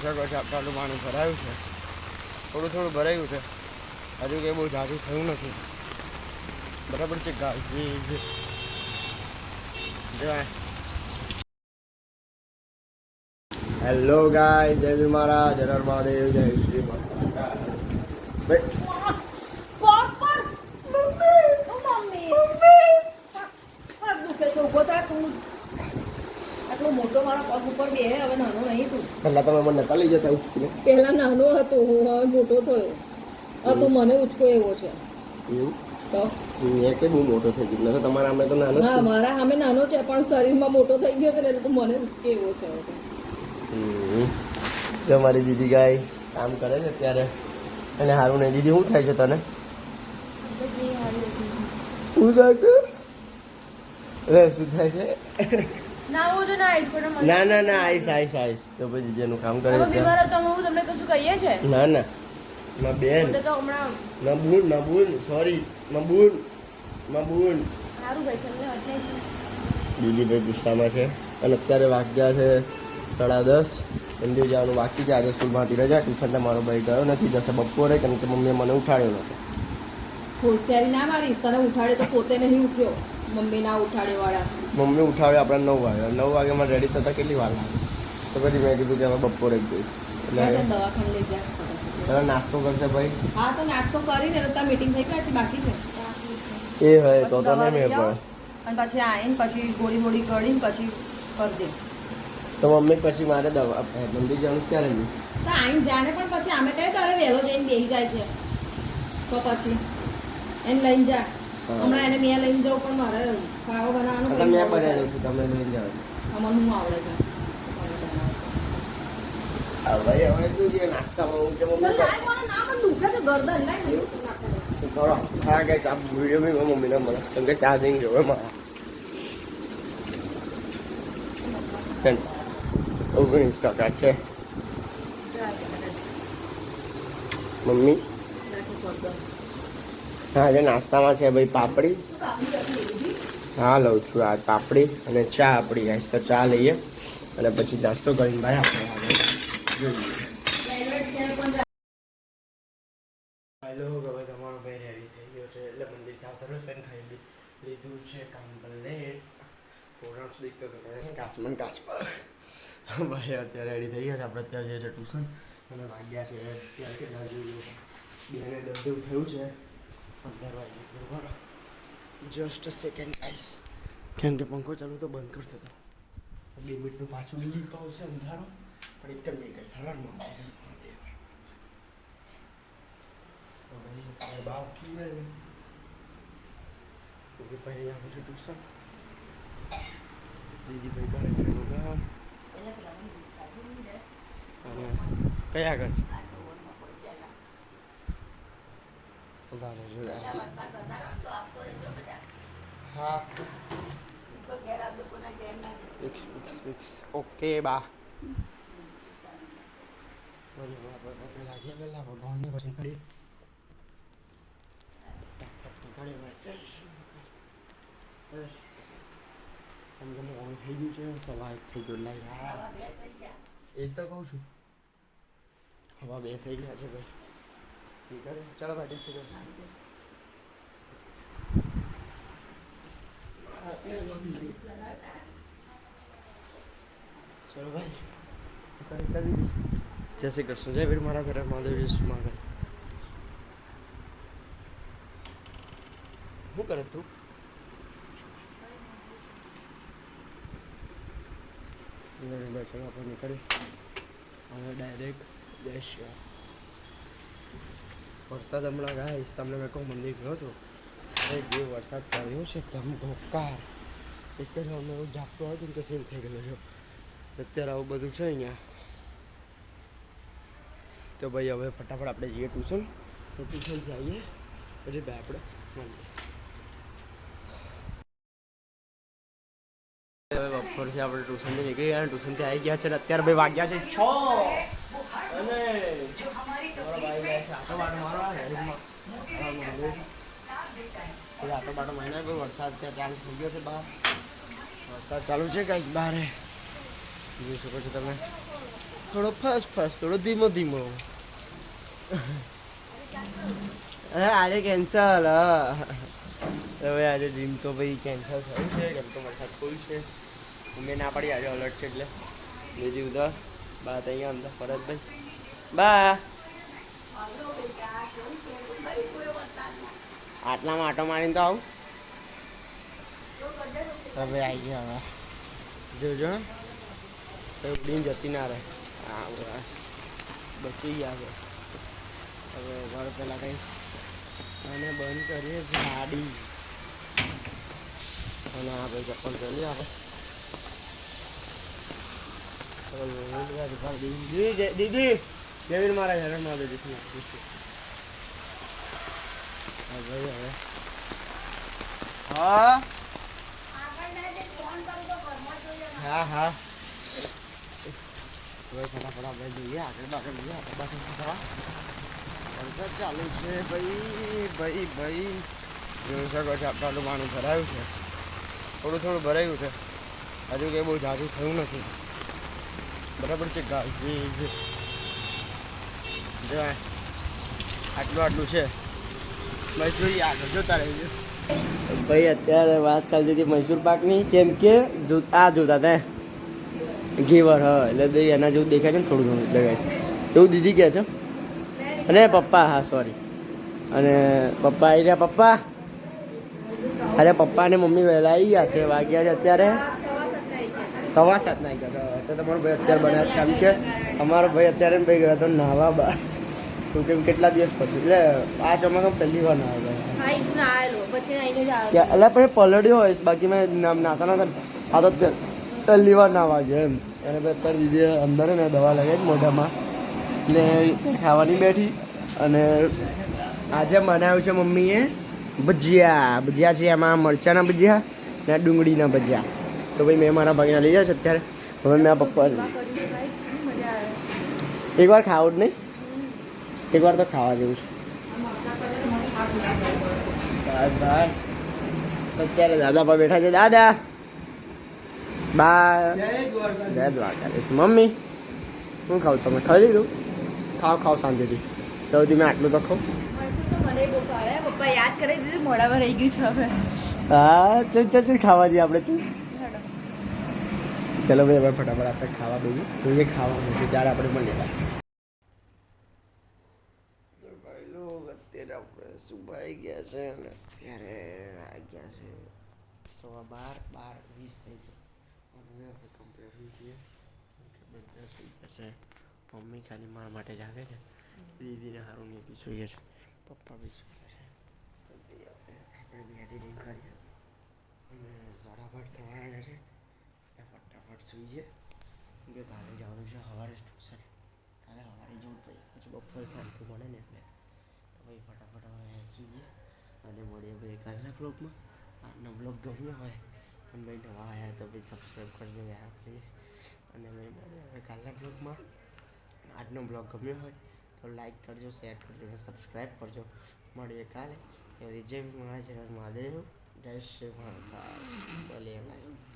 શકો છો આટલું પાણી ભરાયું છે, થોડું થોડું ભરાયું છે, હજુ કંઈ બહુ જાદુ થયું નથી. બરાબર છે ગાઈસ. હેલો ગાઈસ, જય શ્રી મહારાજ, જય મહાદેવ, જય શ્રી મહારાજ. મોટો મારા પગ ઉપર બે હવે નાનો નહીં તું. પહેલા તમે મને નતા લઈ જતા ઉચકીને. પહેલા નાનો હતો હું, હવે મોટો થયો. હવે તું મને ઉચકો એવો છે. એવું તો મેં કે બહુ મોટો થઈ ગયો. તમારા સામે તો નાનો. હા, મારા સામે નાનો છે પણ શરીરમાં મોટો થઈ ગયો છે ને તું મને ઉચકે એવો છે. જો મારી દીદી ગાય કામ કરે છે અત્યારે, અને હારું નહીં. દીદી શું થાય છે તને? શું થાય છે? શું થાય છે? ના આઈસ. તો પછી જેનું કામ કરે છે તમને કશું કહીએ છે. ના માં બેન, સોરી મબૂન. દીદીભાઈ ગુસ્સામાં છે. અને અત્યારે વાગ્યા છે 10:30. મંદિર જવાનું બાકી છે. આજે સ્કૂલમાંથી રજા, ટ્યુશન મારો ભાઈ ગયો નથી, જશે બપોરે, કેમ કે મમ્મીએ મને ઉઠાડ્યો નતો. હોશિયારી ના મારીશ, તને ઉઠાડે તો પોતે નહીં ઉઠ્યો, મમ્મી ના ઉઠાડે વાળા. મમ્મી ઉઠાડે આપણે 9 વાગે. 9 વાગે માં રેડી થતા કેટલી વાર લાગે? તો પછી મેં કીધું કે હવે બપોરે જ જઈશ. એટલે દવાખાને લઈ જાય. નાસ્તો કરશે ભાઈ? હા, તો નાસ્તો કરીને ત્યાં મીટિંગ થઈ ગઈ બાકી છે એ હોય તો તમે મેં પણ. અને પછી આવીને પછી ગોળી કરીને પછી કરજે. તો મમ્મી પછી મારે દવા મંદિર જવાનું ક્યારે જવું? તો આવીને જાને પણ પછી અમે કઈ તારે વહેલો જઈને બેસી જાય છે તો પછી એને લઈને જા. હમણાં એને મેં લઈને જાઉં પણ મારે ખાવા બનાવવાનું. મેં બનાવી દઉં છું, તમે લઈને જાઓ. અમારે શું આવડે છે? હવે શું છે નાસ્તામાં હું કે મમ્મી કરો હા કે આ વિડીયો બી મમ્મીને મળે, કેમ કે ચાર્જિંગ જોવે મારા 19% છે. મમ્મી હા, જે નાસ્તામાં છે ભાઈ પાપડી. હા લઉં છું આ પાપડી અને ચા. આપણી ગાઈસ તો ચા લઈએ અને પછી નાસ્તો કરીને ભાઈ આપણે હેલો. હવે તમારો ભાઈ રેડી થઈ ગયો છે, એટલે મંદિર આવતા પેન ખાઈ લીધું છે. કમ્પ્લેટ પ્રોગ્રામ દેખતો હતો કાચમાં ભાઈ અત્યારે રેડી થઈ ગયા છે. આપણે અત્યારે જઈએ છીએ ટ્યુશન અને વાગ્યા છે અત્યારે કેટલા જેવું 2:10 જેવું થયું છે. 15 વાગે બરોબર. જસ્ટ સેકન્ડ ગાઈસ, કેમ કે પંખો ચાલુ તો બંધ કરતો હતો. 2 મિનિટનું પાછું લીલી પાવશે અંધારો, પણ એક જ મિનિટ સવારમાં બાકી ભાઈ આવું છું ટ્યુશન. દીદીભાઈ કરે છે એનું કામ. અને કયા આગળ છે? હા ઓકે બા. પેલા ભગવાનને પછી કરી મોડું થઈ ગયું છે. સવાર થઈ ગયો લાઈ એ તો કહું છું. હવા 2 થઈ ગયા છે ભાઈ. ઠીક છે ચાલો ભાઈ. ચલો ભાઈ કરી દીધી. જય શ્રી કૃષ્ણ, જય વીર મહારાજ, હરે મહાદેવ, જય શ્રી મહારાજ. શું કરે તું? આપણે નીકળી અને ડાયરેક્ટ જઈશું. વરસાદ હમણાં ગાઈસ તમને મેં કહું મંદિર ગયો હતો, અરે જે વરસાદ પડ્યો છે ધમધોકાર. એક જ અમે એવું ઝાપટું આવ્યું કે સીન થઈ ગયેલો છે. અત્યારે આવું બધું છે અહીંયા. તો ભાઈ હવે ફટાફટ આપણે જઈએ ટ્યુશન. ટ્યુશનથી આવીએ પછી ભાઈ આપણે મળીએ. બપોરથી આપણે ટ્યુશનથી નીકળી ગયા, ટ્યુશનથી આવી ગયા છે ને અત્યારે ભાઈ વાગ્યા છે 6 અને ભાઈ જાય છે આટો બાટો મારવા આટો બાટો માર્યા. કોઈ વરસાદ ત્યાં ચાલુ થઈ ગયો છે બહાર. વરસાદ ચાલુ છે ગાઈસ બહાર જોઈ શકો છો તમે. થોડો ફાસ્ટ થોડો ધીમો ધીમો. આજે કેન્સલ. હવે આજે ડ્રીમ તો ભાઈ કેન્સલ થયું છે કેમ તો વરસાદ ફૂલ છે. મેં ના પાડી આજે અલર્ટ છે એટલે બીજી ઉધર બા અહીંયા અંદર ભરતભાઈ બા આટલામાં આટો મારીને તો આવું. હવે આવી ગયા હવે જોજો તો ઉડીને જતી ના રહે. હા બસ બચી ગયા છે. હવે ઘર પહેલાં કંઈ અને બંધ કરીએ ગાડી અને આપણે ચપ્પલ ચાલીએ આપણે દીદી કેવી મારા હેરાન માં દીધી ભાઈ હવે હા હા હા હવે ફટાફટ આપણે જોઈએ આગળ બાગળ જોઈએ આગળ બાગળ વરસાદ ચાલુ છે ભાઈ જોઈ શકો છો આપણું પાણી ભરાયું છે. થોડું ભરાયું છે હજુ કંઈ બહુ જાજુ થયું નથી. બરાબર છે ગાય જો આટલું છે બસ જોઈએ આગળ જોતા રહેજો. ભાઈ અત્યારે વાત ચાલતી હતી મૈસૂર પાકની કેમ કે આ જોતા હતા ઘીવર હા એટલે એના જેવું દેખાય ને થોડું ઘણું લગાય એવું દીદી કહે છે. અને પપ્પા હા સોરી અને પપ્પા આવી રહ્યા પપ્પા અરે પપ્પા અને મમ્મી વહેલા આવી ગયા છે વાગ્યા છે અત્યારે 7:15 ના ગયા તો તમારો ભાઈ અત્યારે બન્યા છે આમ કે અમારો ભાઈ અત્યારે ભાઈ ગયો હતો નાહવા બહાર તો કેમ કેટલા દિવસ પછી એટલે આ ચોમાસામાં પહેલી વાર નાહવા ગયા એટલે પણ પલળ્યો હોય બાકી મેં નાતા નતા આ તો પહેલી વાર નાહવા ગયો એમ અને અત્યારે દીદી અંદર ને દવા લગાવી મોઢામાં એટલે ખાવાની બેઠી અને આજે બનાવ્યું છે મમ્મીએ ભજીયા છે એમાં મરચાંના ભજીયા ને ડુંગળીના ભજીયા તો ભાઈ મેં મારા ભાગીના લઈ જાય છે અત્યારે હવે મેં પપ્પા એકવાર ખાવું જ નહીં એકવાર તો ખાવા જેવું છે. અત્યારે દાદા પર બેઠા છે દાદા બા જય દ્વારકાધીશ. મમ્મી શું ખાવ તમે ખાઈ લીધું ખાવ શાંતિથી તો મેં આટલું તો ખાઉં. હા ચાલ ખાવા જઈએ આપણે ચલો ભાઈ હવે ફટાફટ આપણે ખાવા દઈએ જોઈએ ખાવાનું છે ત્યારે આપણે મળીએ. ભાઈ લોક અત્યારે આપણે સુભાઈ ગયા છે અને અત્યારે વાગ્યા છે 12:20 થઈ છે અને આપણે કમ્પ્લીટ થઈ ગઈએ બધા સુઈ ગયા છે. મમ્મી ખાલી મારા માટે જાગે છે દીદીને સારું નહીં બી જોઈએ છે પપ્પા બી જોઈએ છે આપણે એડિટિંગ કરીએ અને 8:30 થવા આવ્યા છે ફટાફટ સૂઈએ કે કાલે જવાનું છે સવારે ટ્યુશન કાલે સવારે જવું પછી બપોરે શાંતિ મળે ને એટલે ભાઈ ફટાફટ હવે સૂઈએ અને મળીએ ભાઈ કાલના બ્લોગમાં. આજનો બ્લોગ ગમ્યો હોય અને ભાઈ નવા આવ્યા તો ભાઈ સબસ્ક્રાઈબ કરજો યાર પ્લીઝ અને ભાઈ મળીએ હવે કાલના બ્લોગમાં. આજનો બ્લોગ ગમ્યો હોય તો લાઈક કરજો શેર કરજો અને સબસ્ક્રાઈબ કરજો. મળીએ કાલે જય મારા ચેનલ મહાદેવ જય શ્રી મહાકાલ બોલે ભાઈ.